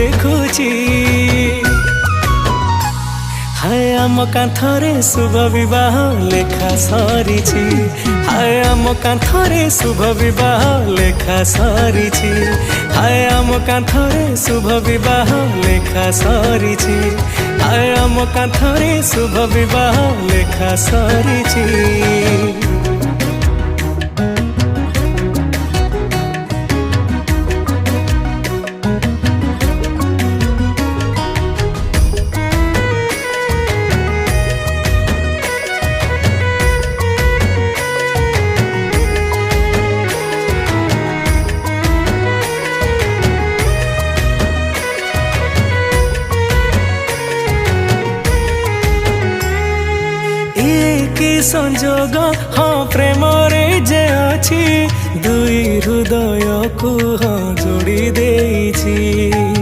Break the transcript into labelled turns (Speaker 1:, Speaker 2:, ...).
Speaker 1: देखुची हाय आम कांथरे शुभ विवाह लेखा सरीची हाय आम कांथरे शुभ विवाह लेखा सरीची हाय आम कांथरे शुभ विवाह लेखा सरीची हाय आम कांथरे शुभ विवाह लेखा सरीची। संजोग हाँ प्रेम रे जे अछि दुई हृदय को हाँ जोड़ी देछि।